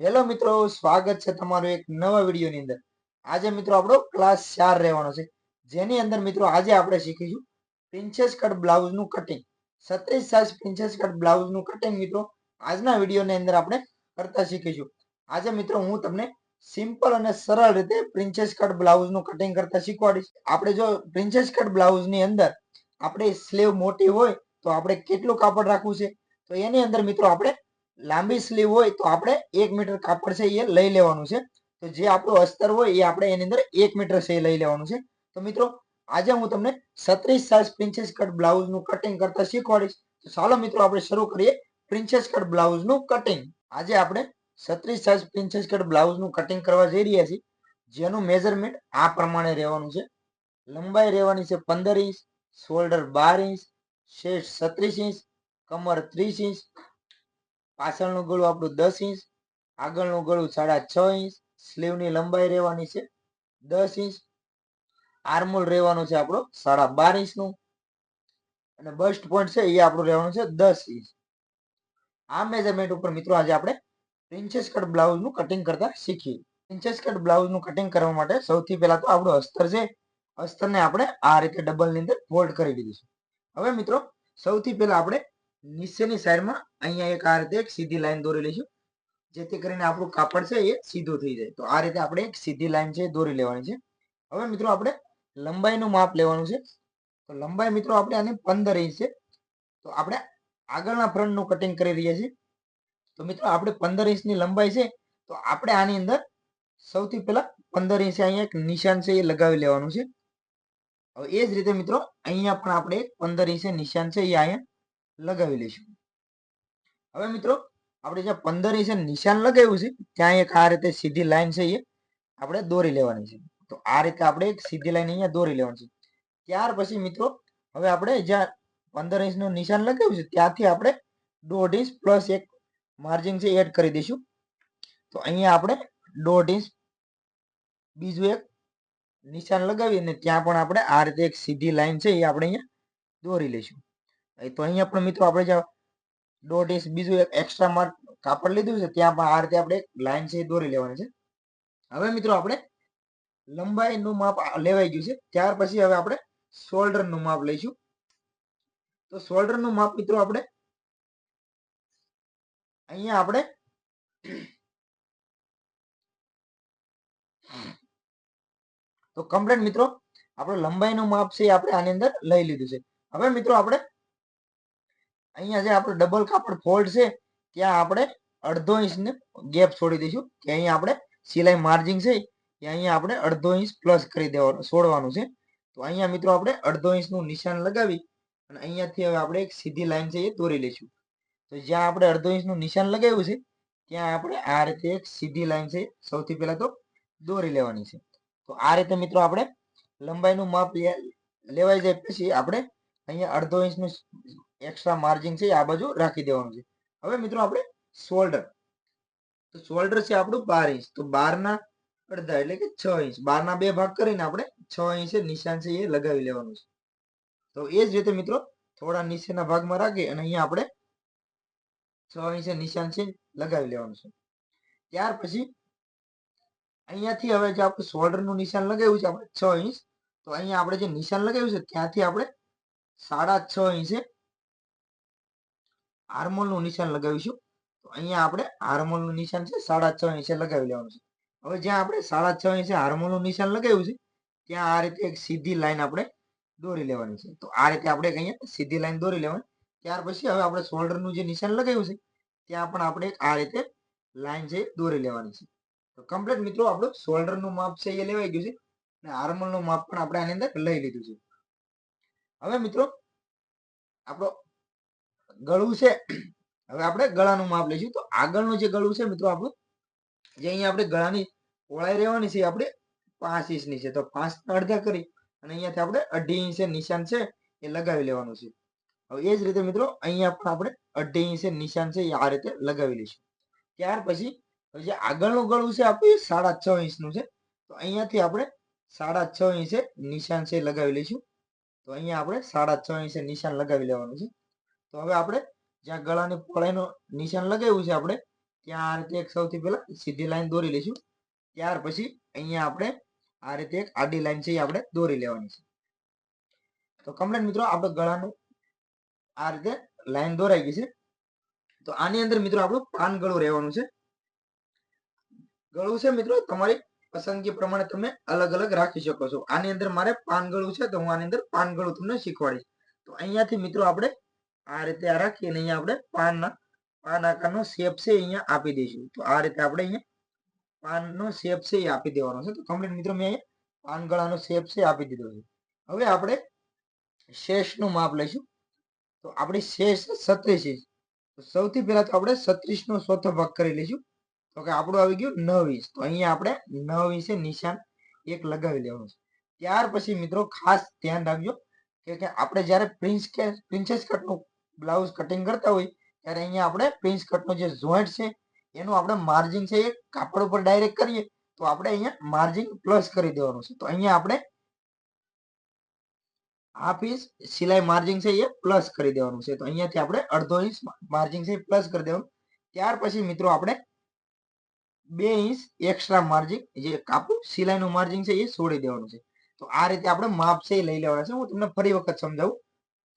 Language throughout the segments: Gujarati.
હેલો મિત્રો, સ્વાગત છે તમારું એક નવા વિડીયોની અંદર। આજે મિત્રો આપણો ક્લાસ 4 રહેવાનો છે, જેની અંદર મિત્રો આજે આપણે શીખીશું પ્રિન્સેસ કટ બ્લાઉઝનું કટિંગ। 36 સાઇઝ પ્રિન્સેસ કટ બ્લાઉઝનું કટિંગ મિત્રો આજના વિડીયોની અંદર આપણે કરતા શીખીશું। આજે મિત્રો હું તમને સિમ્પલ અને સરળ રીતે પ્રિન્સેસ કટ બ્લાઉઝનું કટિંગ કરતા શીખવાડીશ। આપણે જો પ્રિન્સેસ કટ બ્લાઉઝની અંદર આપણે સ્લીવ મોટી હોય તો આપણે કેટલું કાપડ રાખવું છે, તો એની અંદર મિત્રો આપણે લાંબી સ્લીવ હોય તો આપણે 1 મીટર કાપડ છે એ લઈ લેવાનું છે। તો જે આપણું અસ્તર હોય એ આપણે એની અંદર 1 મીટર છે એ લઈ લેવાનું છે। તો મિત્રો આજે હું તમને 36 સાઇઝ પ્રિન્સેસ કટ બ્લાઉઝનું કટિંગ કરતા શીખવાડીશ। તો ચાલો મિત્રો આપણે શરૂ કરીએ પ્રિન્સેસ કટ બ્લાઉઝનું કટિંગ। આજે આપણે 36 સાઇઝ પ્રિન્સેસ કટ બ્લાઉઝનું કટિંગ કરવા જઈ રહ્યા છીએ, જેનું મેઝરમેન્ટ આ પ્રમાણે રહેવાનું છે। લંબાઈ રહેવાની છે 15 ઇંચ, શોલ્ડર 12 ઇંચ, શેષ 36 ઇંચ, કમર 30 ઇંચ, પાછળનું ગળું આપણું 10 ઇંચ, આગળનું ગળું 6.5 ઇંચ, સ્લીવની લંબાઈ રહેવાની છે 10 ઇંચ, આર્મહોલ રહેવાનું છે આપણો 12.5 ઇંચનું, અને બસ્ટ પોઈન્ટ છે એ આપણું રહેવાનું છે 10 ઇંચ। આ મેઝરમેન્ટ ઉપર મિત્રો આજે આપણે પ્રિન્સેસ કટ બ્લાઉઝનું કટિંગ કરતા શીખીએ। પ્રિન્સેસ કટ બ્લાઉઝનું કટિંગ કરવા માટે સૌથી પહેલા તો આપણું અસ્તર છે, અસ્તરને આપણે આ રીતે ડબલની અંદર ફોલ્ડ કરી દીધું છે। હવે મિત્રો સૌથી પહેલા આપણે નીચેની સાઈડમાં અહીંયા એક આ રીતે એક સીધી લાઈન દોરી લઈશું, જેથી કરીને આપણું કાપડ છે એ સીધું થઈ જાય। તો આ રીતે આપણે એક સીધી લાઈન છે દોરી લેવાની છે। હવે મિત્રો આપણે લંબાઈનું માપ લેવાનું છે। તો લંબાઈ મિત્રો આપણે આની 15 ઇંચ છે। તો આપણે આગળના ફ્રન્ટનું કટિંગ કરી રહ્યા છીએ। તો મિત્રો આપણે 15 ઇંચની લંબાઈ છે, તો આપણે આની અંદર સૌથી પહેલા 15 ઇંચ અહીંયા એક નિશાન છે એ લગાવી લેવાનું છે। હવે એ જ રીતે મિત્રો અહીંયા પણ આપણે 15 ઇંચ નિશાન છે એ અહીંયા લગાવી લઈશું। હવે મિત્રો આપણે જ્યાં 15 ઇંચ નિશાન લગાવ્યું છે ત્યાં એક આ રીતે સીધી લાઈન છે એ આપણે દોરી લેવાની છે। તો આ રીતે આપણે એક સીધી લાઈન અહીંયા દોરી લેવાની છે। ત્યાર પછી મિત્રો હવે આપણે જ્યાં 15 ઇંચનું નિશાન લગાવ્યું છે ત્યાંથી આપણે 1.5 ઇંચ પ્લસ એક માર્જિન છે એડ કરી દઈશું। તો અહીંયા આપણે 1.5 ઇંચ બીજું એક નિશાન લગાવી અને ત્યાં પણ આપણે આ રીતે એક સીધી લાઈન છે એ આપણે અહીંયા દોરી લઈશું। તો અહીંયા પણ મિત્રો આપણે જ્યાં 1.5 ઇંચ બીજું એક એક્સ્ટ્રા કાપડ લીધું છે ત્યાં પણ આ રીતે આપણે એક લાઈન છે દોરી લેવાની છે। હવે મિત્રો આપણે લંબાઈનું માપ લેવાઈ ગયું છે, ત્યાર પછી હવે આપણે શોલ્ડરનું માપ લઈશું। તો શોલ્ડરનું માપ મિત્રો આપણે અહીંયા આપણે તો કમ્પ્લીટ મિત્રો આપણે લંબાઈનું માપ છે આપણે આની અંદર લઈ લીધું છે। હવે મિત્રો આપણે અહીંયા જે આપણે ડબલ કાપડ ફોલ્ડ છે ત્યાં આપણે 1/2 ઇંચને ગેપ છોડી દઈશું, કે અહીંયા આપણે સિલાઈ માર્જિન છે એ અહીંયા આપણે 1/2 ઇંચ પ્લસ કરી દેવાનું છોડવાનું છે। તો અહીંયા મિત્રો આપણે 1/2 ઇંચનું નિશાન લગાવી અને અહીંયાથી હવે આપણે એક સીધી લાઈન છે એ દોરી લઈશું। તો જ્યાં આપણે 1/2 ઇંચનું નિશાન લગાવ્યું છે ત્યાં આપણે આ રીતે એક સીધી લાઈન છે સૌથી પહેલા તો દોરી લેવાની છે। તો આ રીતે મિત્રો આપણે લંબાઈનું માપ લેવાઈ જાય પછી આપણે અહીંયા 1/2 ઇંચનું એક્સ્ટ્રા માર્જિન છે આ બાજુ રાખી દેવાનું છે। હવે મિત્રો આપણે શોલ્ડર, તો શોલ્ડર છે આપણું 12 ઇંચ, તો 12 ના અડધા એટલે કે 6 ઇંચ, 12 ના 2 ભાગ કરીને આપણે 6 ઇંચે નિશાન છે એ લગાવી લેવાનું છે। તો એ જ રીતે મિત્રો થોડા નીચેના ભાગમાં રાખી અને અહીંયા આપણે 6 ઇંચે નિશાન છે લગાવી લેવાનું છે। ત્યાર પછી અહીંયાથી હવે જે આપણે શોલ્ડરનું નિશાન લગાવ્યું છે આપણે 6 ઇંચ, તો અહીંયા આપણે જે નિશાન લગાવ્યું છે ત્યાંથી આપણે 6.5 ઇંચે આર્મહોલનું નિશાન લગાવીશું। તો અહીંયા આપણે આર્મહોલનું નિશાન છે 6.5 ઇંચે લગાવી લેવાનું છે। હવે જ્યાં આપણે 6.5 ઇંચે આર્મહોલનું નિશાન લગાવ્યું છે ત્યાં આ રીતે એક સીધી લાઈન આપણે દોરી લેવાની છે। તો આ રીતે આપણે અહીંયા સીધી લાઈન દોરી લેવાની। ત્યાર પછી હવે આપણે શોલ્ડરનું જે નિશાન લગાવ્યું છે ત્યાં પણ આપણે આ રીતે લાઈન છે દોરી લેવાની છે। તો કમ્પ્લીટ મિત્રો આપણું શોલ્ડરનું માપ છે એ લેવાઈ ગયું છે અને આર્મહોલનું માપ પણ આપણે આની અંદર લઈ લીધું છે। હવે મિત્રો આપણો ગળું છે, હવે આપણે ગળાનું માપ લઈશું। તો આગળનું જે ગળું છે મિત્રો આપણું, જે અહીંયા આપણે ગળાની પહોળાઈ રહેવાની છે આપણે 5 ઇંચની છે, તો 5 ના અડધા કરી અને અહીંયાથી આપણે 2.5 ઇંચે નિશાન છે એ લગાવી લેવાનું છે। હવે એ જ રીતે મિત્રો અહીંયા પણ આપણે 2.5 ઇંચે નિશાન છે એ આ રીતે લગાવી લઈશું। ત્યાર પછી જે આગળનું ગળું છે આપણું 6.5 ઇંચનું છે, તો અહીંયાથી આપણે 6.5 ઇંચે નિશાન છે લગાવી લઈશું। તો અહીંયા આપણે 6.5 ઇંચે નિશાન લગાવી લેવાનું છે। તો હવે આપણે જ્યાં ગળાની પહોળાઈનું નિશાન લગાવ્યું છે આપણે ત્યાં આ રીતે એક સૌથી પહેલા સીધી લાઈન દોરી લઈશું. ત્યાર પછી અહીંયા આપણે આ રીતે એક આડી લાઈન છે એ આપણે દોરી લેવાની છે. તો કમ્પ્લીટ મિત્રો આપણે ગળાનું આ રીતે લાઈન દોરાઈ ગઈ છે. તો આની અંદર મિત્રો આપણું પાન ગળું રહેવાનું છે. ગળું છે મિત્રો તમારી પસંદગી પ્રમાણે તમે અલગ અલગ રાખી શકો છો. આની અંદર મારે પાન ગળું છે તો હું આની અંદર પાન ગળું તમને શીખવાડીશ. તો અહીંયાથી મિત્રો આપણે આ રીતે આ રાખીને અહીંયા આપણે પાન આકારનો શેપ છે અહીંયા આપી દઈશું. તો આ રીતે આપણે અહીંયા પાનનો શેપ છે એ આપી દેવાનો છે. તો કમ્પ્લીટ મિત્રો મેં અહીંયા પાન ગળાનો શેપ છે આપી દીધો છે. હવે આપણે શેષનું માપ લઈશું. તો આપણી શેષ 36 ઇંચ. તો સૌથી પહેલા તો આપણે 36 નો ચોથો ભાગ કરી લઈશું. તો કે આપણું આવી ગયું 9 ઇંચ. તો અહીંયા આપણે 9 ઇંચે નિશાન એક લગાવી લેવાનું છે. ત્યાર પછી મિત્રો ખાસ ધ્યાન રાખજો કે આપણે જ્યારે પ્રિન્સેસ કટનું બ્લાઉઝ કટિંગ કરતા હોય ત્યારે અહીંયા આપણે પ્રિન્સ કટનો જે જોઈન્ટ છે એનું આપણે માર્જિન છે એ કાપડ ઉપર ડાયરેક્ટ કરીએ તો આપણે અહીંયા માર્જિન પ્લસ કરી દેવાનું છે. તો અહીંયા આપણે હાફ ઇંચ સિલાઈ માર્જિન છે એ પ્લસ કરી દેવાનું છે. તો અહીંયાથી આપણે અડધો ઇંચ માર્જિન છે પ્લસ કરી દેવાનું. ત્યાર પછી મિત્રો આપણે 2 ઇંચ એક્સ્ટ્રા માર્જિન જે કાપડ સિલાઈનું માર્જિન છે એ છોડી દેવાનું છે. તો આ રીતે આપણે માપ છે લઈ લેવાના છે. હું તમને ફરી વખત સમજાવું.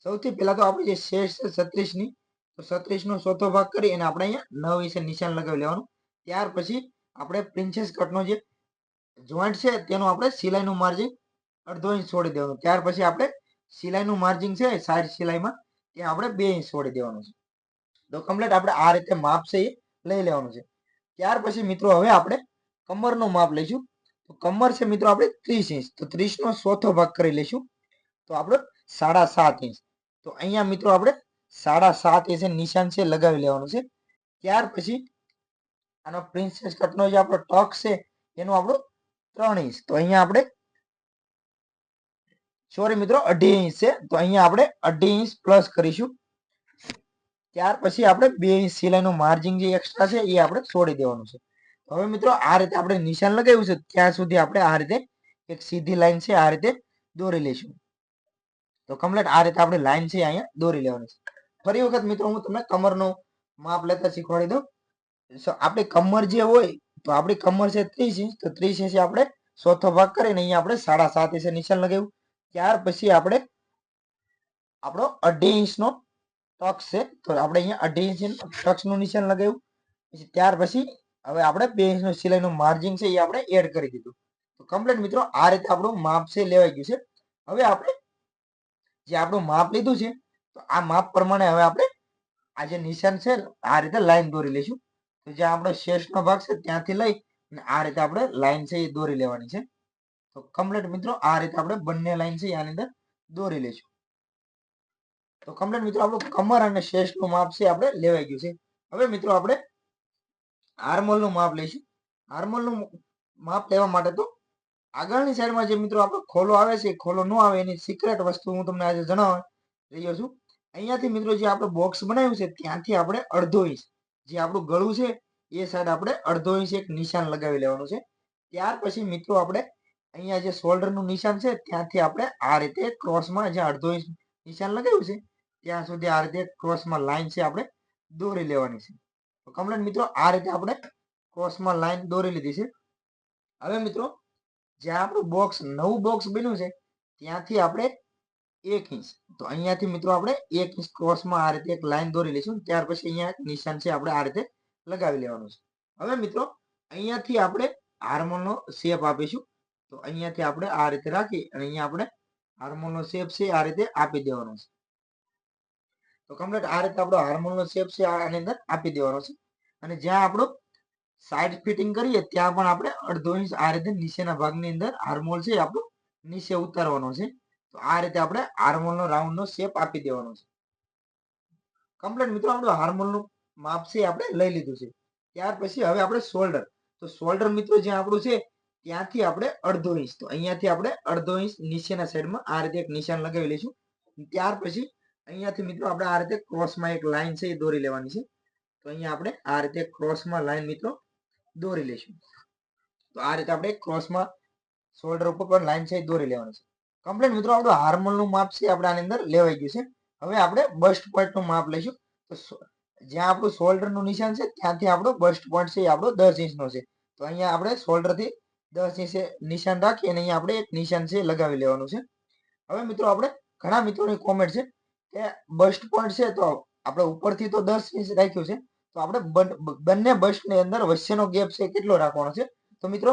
સૌથી પહેલા તો આપણે જે શેષ છે 36 ની, તો 36 નો ચોથો ભાગ કરી અને આપણે અહીંયા 9 ઇંચે નિશાન લગાવી લેવાનું. ત્યાર પછી આપણે પ્રિન્સેસ કટનો જે જોઈન્ટ છે તેનું આપણે સિલાઈનું માર્જિન અડધો ઇંચ છોડી દેવાનું. ત્યાર પછી આપણે સિલાઈનું માર્જિન છે સાઈડ સિલાઈમાં ત્યાં આપણે 2 ઇંચ છોડી દેવાનું છે. તો કમ્પ્લીટ આપણે આ રીતે માપ છે એ લઈ લેવાનું છે. ત્યાર પછી મિત્રો હવે આપણે કમરનું માપ લઈશું. તો કમર છે મિત્રો આપણે 30 ઇંચ. તો 30 નો ચોથો ભાગ કરી લઈશું. તો આપણે 7.5 ઇંચ. તો અહીંયા મિત્રો આપણે 7.5 ઇંચે નિશાન છે લગાવી લેવાનું છે. ત્યાર પછી આનો પ્રિન્સેસ કટનો જે આપણો ટક છે એનું આપણું 3 ઇંચ. તો અહીંયા આપણે સોરી મિત્રો 2.5 ઇંચ છે. તો અહીંયા આપણે 2.5 ઇંચ પ્લસ કરીશું. ત્યાર પછી આપણે 2 ઇંચ સિલાઈનું માર્જિન જે એક્સ્ટ્રા છે એ આપણે છોડી દેવાનું છે. હવે મિત્રો આ રીતે આપણે નિશાન લગાવ્યું છે ત્યાં સુધી આપણે આ રીતે એક સીધી લાઈન છે આ રીતે દોરી લઈશું. તો કમ્પ્લીટ આ રીતે આપણે લાઈન છે અહીંયા દોરી લેવાની છે. ફરી વખત મિત્રો હું તમને કમરનું માપ લેતા શીખવાડી દઉં. આપણી કમર જે હોય તો આપણી કમર છે 30 ઇંચ. તો 30 ઇંચ આપણે ચોથો ભાગ કરીને અહીંયા આપણે 7.5 ઇંચે નિશાન લગાવ્યું. ત્યાર પછી આપણે આપણો 2.5 ઇંચનો ટક્સ છે. તો આપણે અહીંયા 2.5 ઇંચ ટક્સનું નિશાન લગાવ્યું. પછી ત્યાર પછી હવે આપણે 2 ઇંચનું સિલાઈનું માર્જિન છે એ આપણે એડ કરી દીધું. તો કમ્પ્લીટ મિત્રો આ રીતે આપણું માપ છે લેવાઈ ગયું છે. હવે આપણે જે આપણું માપ લીધું છે તો આ માપ પ્રમાણે હવે આપણે આ જે નિશાન છે આ રીતે લાઈન દોરી લઈશું. તો જ્યાં આપણો શેષનો ભાગ છે ત્યાંથી લઈ અને આ રીતે આપણે લાઈન છે એ દોરી લેવાની છે. તો કમ્પ્લીટ મિત્રો આ રીતે આપણે બંને લાઈન છે આની અંદર દોરી લઈશું. તો કમ્પ્લીટ મિત્રો આપણું કમર અને શેષનું માપ છે આપણે લેવાઈ ગયું છે. હવે મિત્રો આપણે આર્મહોલનું માપ લઈશું. આર્મહોલનું માપ લેવા માટે તો આગળની સાઈડમાં જે મિત્રો આપણો ખોલો આવે છે ખોલો ન આવે એની સિક્રેટ વસ્તુ હું તમને આજે જણાવવા રહ્યો છું. અહીંયાથી મિત્રો જે આપણે બોક્સ બનાવ્યું છે ત્યાંથી આપણે અડધો ઇંચ જે આપણું ગળું છે એ સાઈડ આપણે અડધો ઇંચ એક નિશાન લગાવી લેવાનું છે. ત્યાર પછી મિત્રો આપણે અહીંયા જે શોલ્ડરનું નિશાન છે ત્યાંથી આપણે આ રીતે ક્રોસમાં જે અડધો ઇંચ નિશાન લગાવ્યું છે ત્યાં સુધી આ રીતે ક્રોસમાં લાઈન છે આપણે દોરી લેવાની છે. તો કમ્પ્લીટ મિત્રો આ રીતે આપણે ક્રોસમાં લાઈન દોરી લીધી છે. હવે મિત્રો જ્યાં આપણું બોક્સ નવું બોક્સ બન્યું છે ત્યાંથી આપણે 1 ઇંચ. તો અહીંયાથી મિત્રો આપણે 1 ઇંચ ક્રોસમાં આ રીતે એક લાઈન દોરી લઈશું. ત્યાર પછી અહીંયા નિશાન છે આપણે આ રીતે લગાવી લેવાનું છે. હવે મિત્રો અહીંયાથી આપણે આર્મહોલનો શેપ આપીશું. તો અહીંયાથી આપણે આ રીતે રાખી અને અહીંયા આપણે આર્મહોલનો શેપ છે આ રીતે આપી દેવાનો છે. તો કમ્પ્લીટ આ રીતે આપણો આર્મહોલનો શેપ છે આની અંદર આપી દેવાનો છે. અને જ્યાં આપણો સાઈડ ફિટિંગ કરીએ ત્યાં પણ આપણે અડધો ઇંચ આ રીતે નીચેના ભાગની અંદર આર્મહોલ છે આપણો નીચે ઉતારવાનો છે. તો આ રીતે આપણે આર્મહોલનો રાઉન્ડનો શેપ આપી દેવાનો છે. કમ્પ્લીટ મિત્રો આપણું આર્મહોલનું માપ છે આપણે લઈ લીધું છે. ત્યાર પછી હવે આપણે શોલ્ડર. તો શોલ્ડર મિત્રો જ્યાં આપણું છે ત્યાંથી આપણે અડધો ઇંચ. તો અહીંયાથી આપણે અડધો ઇંચ નીચેના સાઈડમાં આ રીતે એક નિશાન લગાવી લઈશું. ત્યાર પછી અહીંયાથી મિત્રો આપણે આ રીતે ક્રોસમાં એક લાઈન છે એ દોરી લેવાની છે. તો અહીંયા આપણે આ રીતે ક્રોસમાં લાઈન મિત્રો દોરી લઈશું. તો આ રીતે આપણે ક્રોસમાં શોલ્ડર ઉપર પણ લાઈન છે દોરી લેવાની છે. કમ્પ્લીટ મિત્રો આપણું આર્મહોલનું માપ છે આપણે આની અંદર લેવાઈ ગયું છે. હવે આપણે બસ્ટ પોઈન્ટનું માપ લઈશું. તો જ્યાં આપણું શોલ્ડરનું નિશાન છે ત્યાંથી આપણો બસ્ટ પોઈન્ટ છે એ આપણો 10 ઇંચનો છે. તો અહીંયા આપણે શોલ્ડરથી 10 ઇંચે નિશાન રાખી અને અહીંયા આપણે એક નિશાન છે લગાવી લેવાનું છે. હવે મિત્રો આપણે ઘણા મિત્રોની કોમેન્ટ છે કે બસ્ટ પોઈન્ટ છે તો આપણે ઉપરથી તો 10 ઇંચ રાખ્યું છે, તો આપણે બંને બસ્ટની અંદર વચ્ચેનો ગેપ છે કેટલો રાખવાનો છે? તો મિત્રો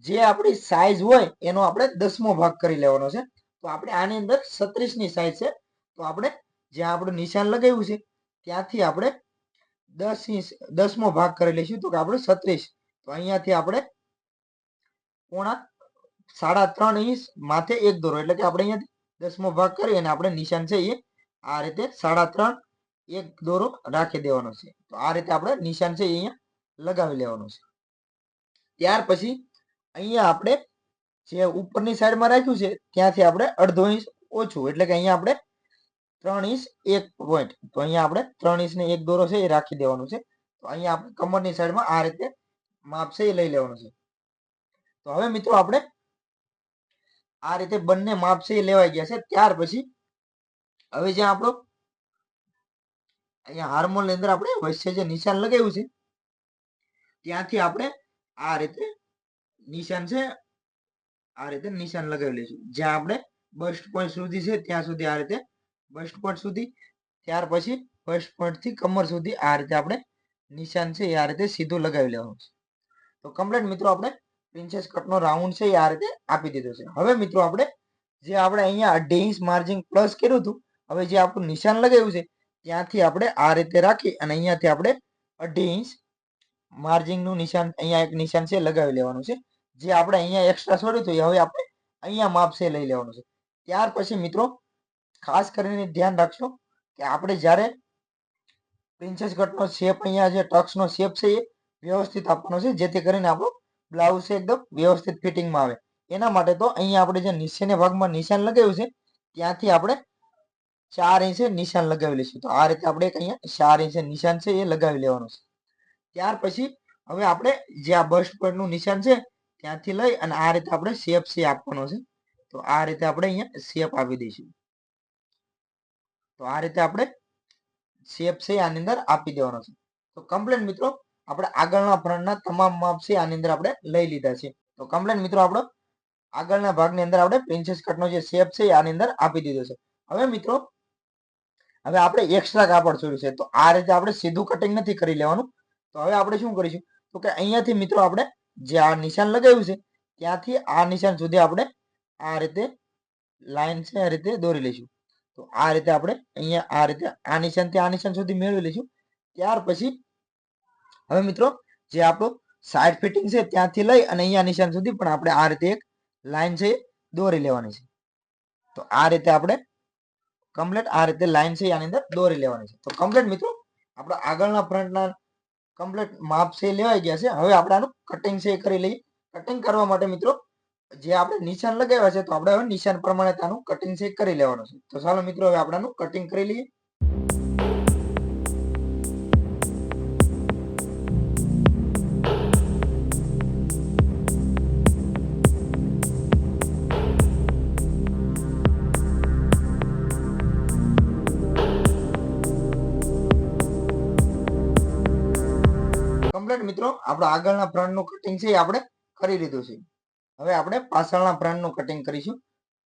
જે આપણી સાઈઝ હોય એનો આપણે 10મો ભાગ કરી લેવાનો છે. તો આપણે આની અંદર 36ની સાઈઝ છે, તો આપણે જ્યાં આપણું નિશાન લગાવ્યું છે ત્યાંથી આપણે 10 ઇંચ 10મો ભાગ કરી લઈશું, તો કે આપણે 36. તો અહીંયાથી આપણે પોણા 3.5 ઇંચ માથે એક દોરો, એટલે કે આપણે અહીંયાથી 10મો ભાગ કરી અને આપણે નિશાન છે એ આ રીતે 3.5 એક દોરો રાખી દેવાનો છે. તો આ રીતે આપણે નિશાન છે અહીંયા લગાવી લેવાનું છે. ત્યાર પછી અહીંયા આપણે જે ઉપરની સાઈડમાં રાખ્યું છે ત્યાંથી આપણે 1/2 ઇંચ ઓછું, એટલે કે અહીંયા આપણે 3 ઇંચ 1 પોઈન્ટ, તો અહીંયા આપણે 3 ઇંચને એક દોરો છે એ રાખી દેવાનું છે. તો અહીંયા આપણે કમરની સાઈડમાં આ રીતે માપ છે એ લઈ લેવાનું છે. તો હવે મિત્રો આપણે આ રીતે બંને માપ છે એ લેવાઈ ગયા છે. ત્યાર પછી હવે જે આપણો અહીંયા હાર્મોનની અંદર આપણે વચ્ચે જે નિશાન લગાવ્યું છે ત્યાંથી આપણે આ રીતે નિશાન છે આ રીતે નિશાન લગાવી લઈશું. જ્યાં આપણે બસ્ટ પોઈન્ટ સુધી છે ત્યાં સુધી આ રીતે બસ્ટ પોઈન્ટ સુધી, ત્યાર પછી બસ્ટ પોઈન્ટ થી કમર સુધી આ રીતે આપણે નિશાન છે એ આ રીતે સીધું લગાવી લેવાનું છે. તો કમ્પ્લીટ મિત્રો આપણે પ્રિન્સેસ કટનો રાઉન્ડ છે એ આ રીતે આપી દીધો છે. હવે મિત્રો આપણે જે આપણે અહીંયા 1.5 ઇંચ માર્જિન પ્લસ કર્યું હતું, હવે જે આપણું નિશાન લગાવ્યું છે ત્યાંથી આપણે આ રીતે રાખી અને અહીંયાથી આપણે 1.5 ઇંચ માર્જિનનું નિશાન અહીંયા એક નિશાન છે લગાવી લેવાનું છે. જે આપણે અહીંયા એક્સ્ટ્રા છોડ્યું હતું હવે આપણે અહીંયા માપ છે લઈ લેવાનું છે. ત્યાર પછી મિત્રો ખાસ કરીને ધ્યાન રાખશો કે આપણે જ્યારે પ્રિન્સેસ કટનો શેપ અહીંયા જે ટક્સનો શેપ છે એ વ્યવસ્થિત આપવાનો છે, જેથી કરીને આપણો બ્લાઉઝ છે એકદમ વ્યવસ્થિત ફિટિંગમાં આવે. એના માટે તો અહીંયા આપણે જે નીચેના ભાગમાં નિશાન લગાવ્યું છે ત્યાંથી આપણે 4 ઇંચે નિશાન લગાવી લઈશું. તો આ રીતે આપણે અહીંયા 4 ઇંચે નિશાન છે એ લગાવી લેવાનું છે. ત્યાર પછી હવે આપણે જે આ બસ્ટ પોઈન્ટનું નિશાન છે ત્યાંથી લઈ અને આ રીતે આપણે શેપ છે આપવાનો છે. તો આ રીતે આપણે અહીંયા શેપ આપી દઈશું. તો આ રીતે આપણે શેપ છે આની અંદર આપી દેવાનો છે. તો કમ્પ્લીટ મિત્રો આપણે આગળના ફ્રન્ટના તમામ માપ છે આની અંદર આપણે લઈ લીધા છે. તો કમ્પ્લીટ મિત્રો આપણો આગળના ભાગની અંદર આપણે પ્રિન્સેસ કટનો જે શેપ છે આની અંદર આપી દીધો છે. હવે મિત્રો હવે આપણે એક્સ્ટ્રા કાપડ છોડ્યું છે, તો આ રીતે આપણે સીધું કટિંગ નથી કરી લેવાનું. તો હવે આપણે શું કરીશું તો કે અહીંયાથી મિત્રો આપણે જે આ નિશાન લગાવ્યું છે ત્યાંથી આ નિશાન સુધી આપણે આ રીતે લાઈન છે આ રીતે દોરી લઈશું. તો આ રીતે આપણે અહીંયા આ રીતે આ નિશાનથી આ નિશાન સુધી મેળવી લઈશું. ત્યાર પછી હવે મિત્રો જે આપણું સાઈડ ફિટિંગ છે ત્યાંથી લઈ અને અહીંયા નિશાન સુધી પણ આપણે આ રીતે એક લાઈન છે દોરી લેવાની છે. તો આ રીતે આપણે કમ્પ્લીટ આ રીતે લાઈન છે આની અંદર દોરી લેવાની છે. તો કમ્પ્લીટ મિત્રો આપણા આગળના ફ્રન્ટના કમ્પ્લીટ માપ છે લેવાઈ ગયા છે. હવે આપણે આનું કટિંગ છે કરી લઈએ. કટિંગ કરવા માટે મિત્રો જે આપણે નિશાન લગાવ્યા છે તો આપણે હવે નિશાન પ્રમાણે આનું કટિંગ છે કરી લેવાનું છે. તો ચાલો મિત્રો હવે આપણે આનું કટિંગ કરી લઈએ. કમ્પ્લીટ મિત્રો આપણો આગળના ફ્રન્ટનું કટિંગ છે આપણે કરી લીધું છે. હવે આપણે પાછળના ફ્રન્ટનું કટિંગ કરીશું.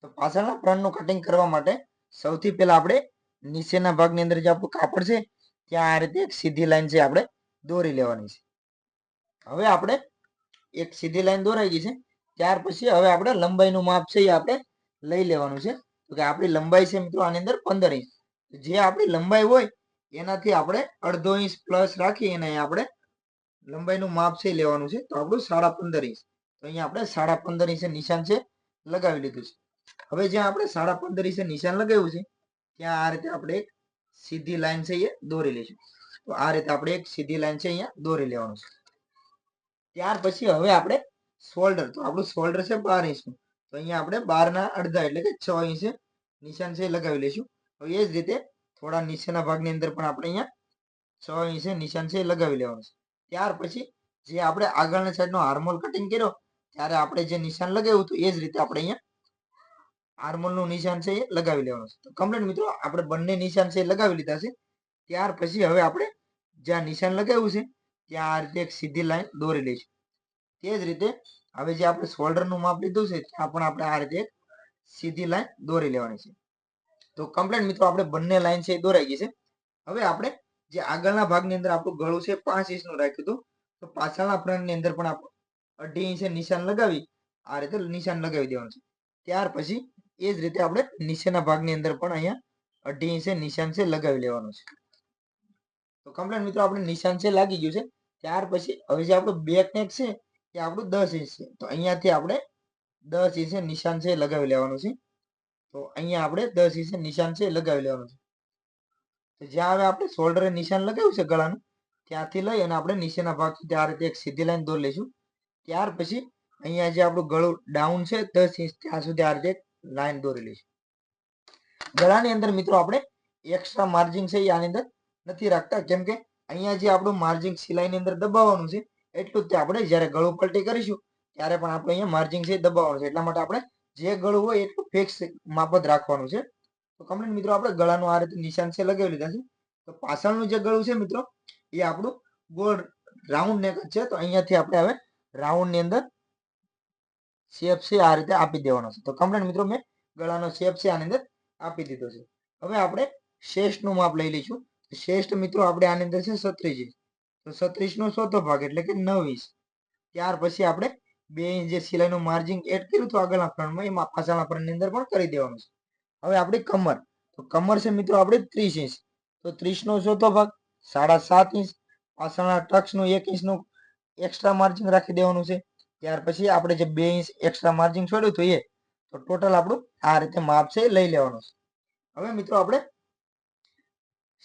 તો પાછળના ફ્રન્ટનું કટિંગ કરવા માટે સૌથી પહેલા આપણે નીચેના ભાગની અંદર જે આપણું કાપડ છે ત્યાં આ રીતે એક સીધી લાઈન છે આપણે દોરી લેવાની છે. હવે આપણે એક સીધી લાઈન દોરાઈ ગઈ છે. ત્યાર પછી હવે આપણે લંબાઈનું માપ છે એ આપણે લઈ લેવાનું છે. તો કે આપણી લંબાઈ છે મિત્રો આની અંદર 15 ઇંચ. જે આપણી લંબાઈ હોય એનાથી આપણે 1/2 ઇંચ પ્લસ રાખી અને આપણે લંબાઈનું માપ છે લેવાનું છે. તો આપણું 15.5 ઇંચ. તો અહીંયા આપણે 15.5 ઇંચે નિશાન છે લગાવી લીધું છે. હવે જ્યાં આપણે 15.5 ઇંચે નિશાન લગાવ્યું છે ત્યાં આ રીતે આપણે એક સીધી લાઈન છે એ દોરી લઈશું. તો આ રીતે આપણે એક સીધી લાઈન છે અહીંયા દોરી લેવાનું છે. ત્યાર પછી હવે આપણે શોલ્ડર, તો આપણું શોલ્ડર છે 12 ઇંચનું. તો અહીંયા આપણે 12ના અડધા એટલે કે 6 ઇંચે નિશાન છે લગાવી લઈશું. હવે એ જ રીતે થોડા નીચેના ભાગની અંદર પણ આપણે અહીંયા 6 ઇંચે નિશાન છે લગાવી લેવાનું છે. ત્યાર પછી જે આપણે આગળના સાઈડનો આર્મહોલ કટિંગ કર્યો ત્યારે આપણે જે નિશાન લગાવ્યું હતું એ જ રીતે આપણે અહીંયા આર્મહોલનું નિશાન છે એ લગાવી લેવાનું છે. તો કમ્પ્લીટ મિત્રો આપણે બંને નિશાન છે લગાવી લીધા છે. ત્યાર પછી હવે આપણે જ્યાં નિશાન લગાવ્યું છે ત્યાં આ રીતે એક સીધી લાઈન દોરી લઈશું. તે જ રીતે હવે જે આપણે શોલ્ડરનું માપ લીધું છે ત્યાં પણ આપણે આ રીતે એક સીધી લાઈન દોરી લેવાની છે. તો કમ્પ્લીટ મિત્રો આપણે બંને લાઈન છે એ દોરાઈ ગઈ છે. હવે આપણે જે આગળના ભાગની અંદર આપણું ગળું છે 5 ઇંચનું રાખ્યું હતું, તો પાછળના ફ્રન્ટની અંદર પણ આપણે 2.5 ઇંચે નિશાન લગાવી આ રીતે નિશાન લગાવી દેવાનું છે. ત્યાર પછી એ જ રીતે આપણે નીચેના ભાગની અંદર પણ અહીંયા 2.5 ઇંચે નિશાન છે લગાવી લેવાનું છે. તો કમ્પ્લીટ મિત્રો આપણે નિશાન છે લાગી ગયું છે. ત્યાર પછી હવે જે આપણું બેક નેક છે એ આપણું 10 ઇંચ છે, તો અહીંયાથી આપણે 10 ઇંચે નિશાન છે લગાવી લેવાનું છે. તો અહીંયા આપણે 10 ઇંચે નિશાન છે લગાવી લેવાનું છે. તો જ્યાં હવે આપણે શોલ્ડરે નિશાન લગાવ્યું છે ગળાનું, ત્યાંથી લઈ અને આપણે નીચેના ભાગ સુધી આ રીતે એક સીધી લાઈન દોરી લઈશું. ત્યાર પછી અહીંયા જે આપણું ગળું ડાઉન છે 10 ઇંચ ત્યાં સુધી આ રીતે લાઈન દોરી લઈશું. ગળાની અંદર મિત્રો આપણે એક્સ્ટ્રા માર્જિન છે એ આની અંદર નથી રાખતા, કેમ કે અહીંયા જે આપણું માર્જિન સિલાઈની અંદર દબાવવાનું છે એટલું જ તે આપણે જ્યારે ગળું પલટી કરીશું ત્યારે પણ આપણે અહીંયા માર્જિન છે દબાવવાનું છે. એટલા માટે આપણે જે ગળું હોય એટલું ફિક્સ માપ જ રાખવાનું છે. તો કમ્પ્લીટ મિત્રો આપણે ગળાનું આ રીતે નિશાન છે લગાવી લીધા છે. તો પાછળનું જે ગળું છે મિત્રો એ આપણું ગોળ રાઉન્ડ નેક છે, તો અહીંયાથી આપણે હવે રાઉન્ડની અંદર શેપ છે આ રીતે આપી દેવાનો છે. તો કમ્પ્લીટ મિત્રો મેં ગળાનો શેપ છે આની અંદર આપી દીધો છે. હવે આપણે શેષનું માપ લઈ લઈશું. શેષ મિત્રો આપણે આની અંદર છે 36 ઇંચ, તો 36 નો ચોથો ભાગ એટલે કે 9 ઇંચ. ત્યાર પછી આપણે 2 ઇંચ જે સિલાઈનું માર્જિન એડ કર્યું હતું આગળના ફ્રન્ટમાં એમાં પાછળના ફ્રન્ટની અંદર પણ કરી દેવાનું છે. હવે આપણી કમર, તો કમર છે મિત્રો આપણે 30 ઇંચ, તો 30 નો ચોથો ભાગ 7.5 ઇંચ. પાછળના ટક્સનું 1 ઇંચનું એક્સ્ટ્રા માર્જિન રાખી દેવાનું છે. ત્યાર પછી આપણે જે 2 ઇંચ એક્સ્ટ્રા માર્જિન છોડ્યું હતું એ, તો ટોટલ આપણું આ રીતે માપ છે લઈ લેવાનું છે. હવે મિત્રો આપણે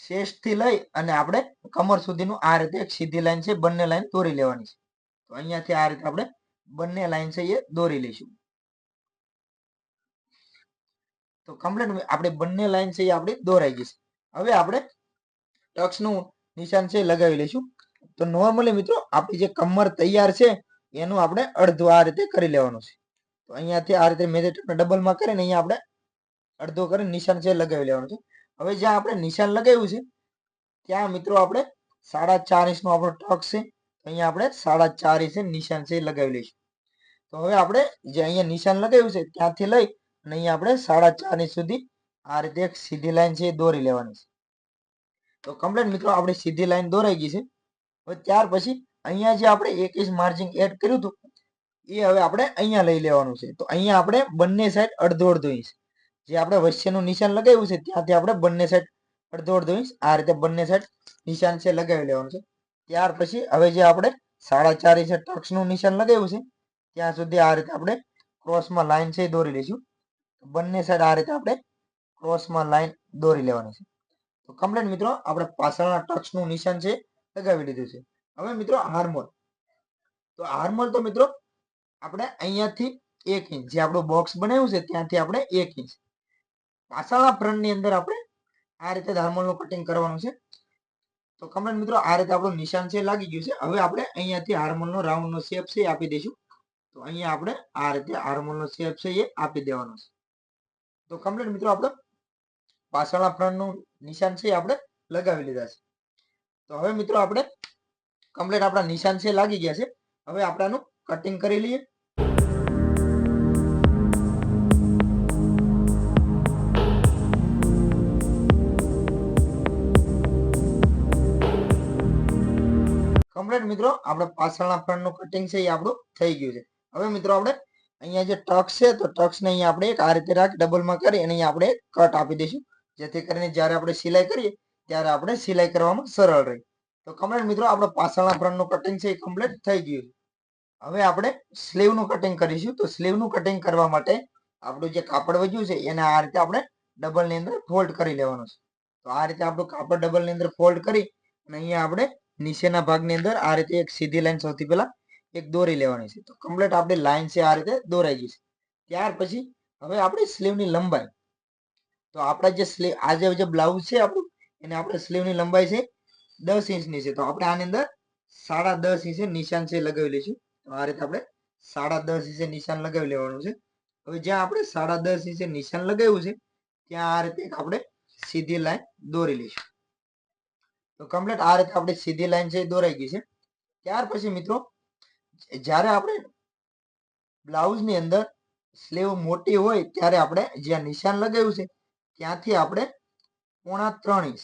શેષથી લઈ અને આપણે કમર સુધીનું આ રીતે એક સીધી લાઈન છે બંને લાઈન દોરી લેવાની છે. તો અહીંયાથી આ રીતે આપણે બંને લાઈન છે એ દોરી લઈશું. તો કમ્પ્લીટ આપણે બંને લાઈન છે એ આપણી દોરાઈ ગઈ છે. હવે આપણે ટક્સનું નિશાન છે લગાવી લઈશું. તો નોર્મલી મિત્રો આપણી જે કમર તૈયાર છે એનું આપણે અડધું આ રીતે કરી લેવાનું છે. તો અહીંયાથી આ રીતે મેજરમેન્ટ ડબલમાં કરીને અહીંયા આપણે અડધો કરીને નિશાન છે લગાવી લેવાનું છે. હવે જ્યાં આપણે નિશાન લગાવ્યું છે ત્યાં મિત્રો આપણે 4.5 ઇંચનો આપણો ટક છે, અહીંયા આપણે 4.5 ઇંચે નિશાન છે લગાવી લઈશું. તો હવે આપણે જે અહીંયા નિશાન લગાવ્યું છે ત્યાંથી લઈ અને અહીંયા આપણે 4.5 ઇંચ સુધી આ રીતે એક સીધી લાઈન છે દોરી લેવાની છે. તો કમ્પ્લીટ મિત્રો આપણી સીધી લાઈન દોરાઈ ગઈ છે. હવે ત્યાર પછી અહીંયા જે આપણે 1 ઇંચ માર્જિન એડ કર્યું હતું એ હવે આપણે અહીંયા લઈ લેવાનું છે. તો અહીંયા આપણે બંને સાઈડ અડધો અડધો ઇંચ, જે આપણે વચ્ચેનું નિશાન લગાવ્યું છે ત્યાંથી આપણે બંને સાઈડ અડધો અડધો ઇંચ આ રીતે બંને સાઈડ નિશાન છે લગાવી લેવાનું છે. ત્યાર પછી હવે જે આપણે 4.5 ઇંચ ટક્સનું નિશાન લગાવ્યું છે ત્યાં સુધી આ રીતે આપણે ક્રોસમાં લાઈન છે દોરી લઈશું. બંને સાઈડ આ રીતે આપણે ક્રોસમાં લાઈન દોરી લેવાની છે. તો કમ્પ્લીટ મિત્રો આપણે પાછળના ટક્સનું નિશાન છે લગાવી લીધું છે. હવે મિત્રો હાર્મોલ, તો હાર્મોલ તો મિત્રો આપણે અહીંયાથી 1 ઇંચ જે આપણું બોક્સ બનાવ્યું છે ત્યાંથી આપણે 1 ઇંચ પાછળના ફ્રન્ટની અંદર આપણે આ રીતે હાર્મોલનું કટિંગ કરવાનું છે. તો કમ્પ્લીટ મિત્રો આ રીતે આપણું નિશાન છે લાગી ગયું છે. હવે આપણે અહીંયાથી હાર્મોલનો રાઉન્ડનો શેપ છે આપી દઈશું. તો અહીંયા આપણે આ રીતે હાર્મોલનો શેપ છે એ આપી દેવાનો છે. તો કમ્પ્લીટ મિત્રો આપણે પાછળના ફ્રન્ટનું નિશાન છે આપણે લગાવી લીધા છે. તો હવે મિત્રો આપણે કમ્પ્લીટ આપણા નિશાન છે લાગી ગયા છે. હવે આપણે આનું કટિંગ કરી લઈએ. કમ્પ્લીટ મિત્રો આપણે પાછળના ફ્રન્ટનું કટિંગ છે એ આપણું થઈ ગયું છે. હવે મિત્રો આપણે અહીંયા જે ટક્સ છે તો ટક્સને અહીંયા આપણે એક આ રીતે રાખી ડબલમાં કરી અને અહીંયા આપણે કટ આપી દઈશું, જેથી કરીને જ્યારે આપણે સિલાઈ કરીએ ત્યારે આપણે સિલાઈ કરવામાં સરળ રહે. તો કમ્પ્લીટ મિત્રો આપણે પાછળના ફ્રન્ટનું કટિંગ છે એ કમ્પ્લીટ થઈ ગયું છે. હવે આપણે સ્લીવનું કટિંગ કરીશું. તો સ્લીવનું કટિંગ કરવા માટે આપણું જે કાપડ વધ્યું છે એને આ રીતે આપણે ડબલની અંદર ફોલ્ડ કરી લેવાનું છે. તો આ રીતે આપણું કાપડ ડબલની અંદર ફોલ્ડ કરી અને અહીંયા આપણે નીચેના ભાગની અંદર આ રીતે એક સીધી લાઈન સૌથી પહેલા એક દોરી લેવાની છે. તો કમ્પ્લીટ આપણી લાઈન છે આ રીતે દોરાઈ ગઈ છે. ત્યાર પછી હવે આપણી સ્લીવની લંબાઈ, તો આપણા જે સ્લીવ આજે જે બ્લાઉઝ છે આપણું એને આપણે સ્લીવની લંબાઈ છે 10 ઇંચની છે. તો આપણે આની અંદર 10.5 ઇંચે નિશાન છે લગાવી લઈશું. તો આ રીતે આપણે 10.5 ઇંચે નિશાન લગાવી લેવાનું છે. હવે જ્યાં આપણે 10.5 ઇંચે નિશાન લગાવ્યું છે ત્યાં આ રીતે આપણે સીધી લાઈન દોરી લઈશું. તો કમ્પ્લીટ આ રીતે આપણી સીધી લાઈન છે એ દોરાઈ ગઈ છે. ત્યાર પછી મિત્રો જ્યારે આપણે બ્લાઉઝની અંદર સ્લીવ મોટી હોય ત્યારે આપણે જ્યાં નિશાન લગાવ્યું છે ત્યાંથી આપણે 3.5 ઇંચ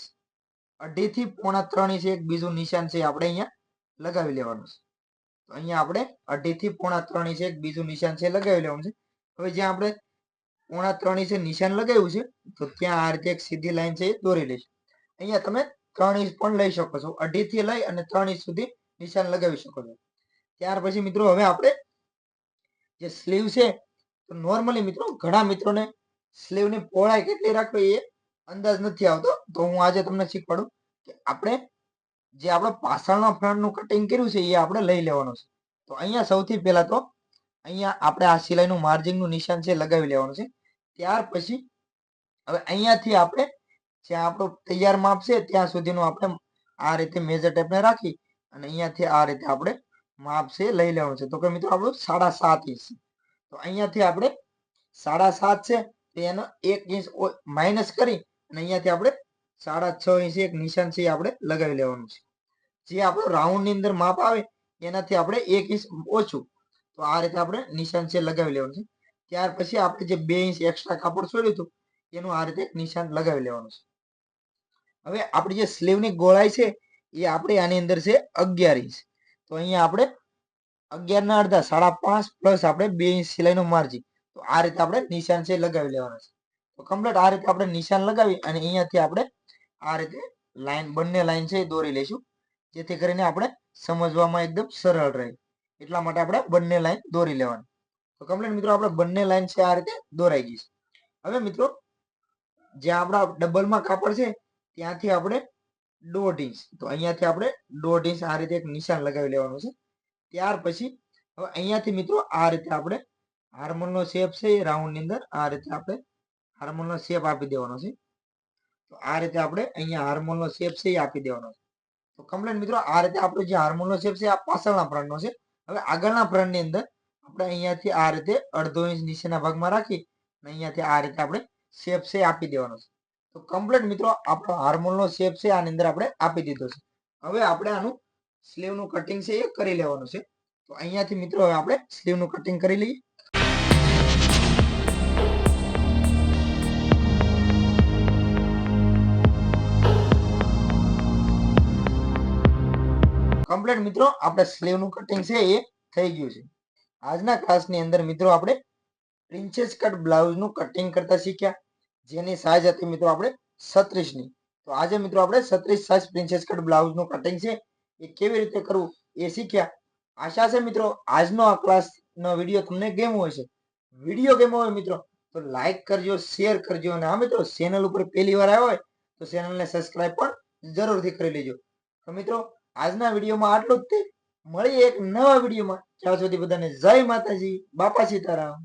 2.5 થી 3.5 ઇંચ એક બીજું નિશાન છે આપણે અહીંયા લગાવી લેવાનું છે. તો અહીંયા આપણે 2.5 થી 3.5 ઇંચ એક બીજું નિશાન છે લગાવી લેવાનું છે. હવે જ્યાં આપણે 3.5 ઇંચે નિશાન લગાવ્યું છે તો ત્યાં આ રીતે એક સીધી લાઈન છે એ દોરી લઈશું. અહીંયા તમે 3 ઇંચ પણ લઈ શકો છો. 2.5 થી લઈ અને 3 ઇંચ સુધી નિશાન લગાવી શકો છો. ત્યાર પછી મિત્રો હવે આપણે જે સ્લીવ છે તો નોર્મલી મિત્રો ઘણા મિત્રોને સ્લીવની પહોળાઈ કેટલી રાખવી એ અંદાજ નથી આવતો. તો હું આજે તમને શીખવાડું કે આપણે જે આપણે પાછળના ફ્રન્ટનું કટિંગ કર્યું છે એ આપણે લઈ લેવાનું છે. તો અહીંયા સૌથી પહેલા તો અહીંયા આપણે આ સિલાઈનું માર્જિનનું નિશાન છે લગાવી લેવાનું છે. ત્યાર પછી હવે અહીંયાથી આપણે જ્યાં આપણું તૈયાર માપ છે ત્યાં સુધીનું આપણે આ રીતે મેજર ટેપને રાખી અને અહીંયાથી આ રીતે આપણે માપ છે લઈ લેવાનું છે. તો કે મિત્રો આપણું 7.5 ઇંચ. તો અહીંયાથી આપણે 7.5 છે તો એનો 1 ઇંચ માઇનસ કરી અને અહીંયાથી આપણે 6.5 ઇંચ એક નિશાન છે આપણે લગાવી લેવાનું છે. જે આપણું રાઉન્ડની અંદર માપ આવે એનાથી આપણે 1 ઇંચ ઓછું. તો આ રીતે આપણે નિશાન છે લગાવી લેવાનું છે. ત્યાર પછી આપણે જે 2 ઇંચ એક્સ્ટ્રા કાપડ છોડ્યું હતું એનું આ રીતે નિશાન લગાવી લેવાનું છે. હવે આપણી જે સ્લીવની ગોળાઈ છે એ આપણે આની અંદર છે 11 ઇંચ. તો અહીંયા આપણે 11.5 5.5 પ્લસ આપણે 2 ઇંચ સિલાઈનું માર્જિન. તો આ રીતે આપણે નિશાન છે લગાવી લેવાનું છે. તો કમ્પ્લીટ આ રીતે આપણે નિશાન લગાવી અને અહીંયાથી આપણે આ રીતે લાઈન બંને લાઈન છે એ દોરી લઈશું જેથી કરીને આપણે સમજવામાં એકદમ સરળ રહે. એટલા માટે આપણે બંને લાઈન દોરી લેવાની. તો કમ્પ્લીટ મિત્રો આપણે બંને લાઈન છે આ રીતે દોરાઈ ગઈ છે. હવે મિત્રો જ્યાં આપણા ડબલમાં કાપડ છે ત્યાંથી આપણે 1.5 ઇંચ. તો અહીંયાથી આપણે 1.5 ઇંચ આ રીતે એક નિશાન લગાવી લેવાનું છે. ત્યાર પછી હવે અહીંયાથી મિત્રો આ રીતે આપણે હાર્મોનનો શેપ છે એ રાઉન્ડની અંદર આ રીતે આપણે હાર્મોનનો શેપ આપી દેવાનો છે. તો આ રીતે આપણે અહીંયા હાર્મોનનો શેપ છે એ આપી દેવાનો છે. તો કમ્પ્લીટ મિત્રો આ રીતે આપણો જે હાર્મોનનો શેપ છે આ પાછળના ફ્રન્ટનો છે. હવે આગળના ફ્રન્ટની અંદર આપણે અહીંયાથી આ રીતે 1/2 ઇંચ નીચેના ભાગમાં રાખી અને અહીંયાથી આ રીતે આપણે શેપ છે આપી દેવાનો છે. તો કમ્પ્લીટ મિત્રો આપણો હાર્મોનનો શેપ છે આની અંદર આપણે આપી દીધો છે. હવે આપણે આનું સ્લીવનું કટિંગ છે એ કરી લેવાનું છે. તો અહીંયાથી મિત્રો હવે આપણે સ્લીવનું કટિંગ કરી લઈએ. કમ્પ્લીટ મિત્રો આપણે સ્લીવનું કટિંગ છે એ થઈ ગયું છે. આજના ક્લાસની અંદર મિત્રો આપણે પ્રિન્સેસ કટ બ્લાઉઝનું કટિંગ કરતા શીખ્યા જેની સાઈઝ હતી મિત્રો આપણે 36ની. તો આજે મિત્રો આપણે 36 સાઈઝ પ્રિન્સેસ કટ બ્લાઉઝનું કટિંગ છે એ કેવી રીતે કરવું એ શીખ્યા. આશા છે મિત્રો આજનો આ ક્લાસનો વિડીયો તમને ગમ્યો હશે. વિડીયો ગમ્યો હોય મિત્રો તો લાઈક કરજો, શેર કરજો અને હા મિત્રો ચેનલ ઉપર પહેલી વાર આવ્યો હોય તો ચેનલને સબસ્ક્રાઇબ પણ જરૂરથી કરી લેજો. તો મિત્રો આજના વિડીયોમાં આટલું જ તે. મળીએ એક નવા વિડીયોમાં. ત્યાં સુધી બધાને જય માતાજી, બાપા સીતારામ.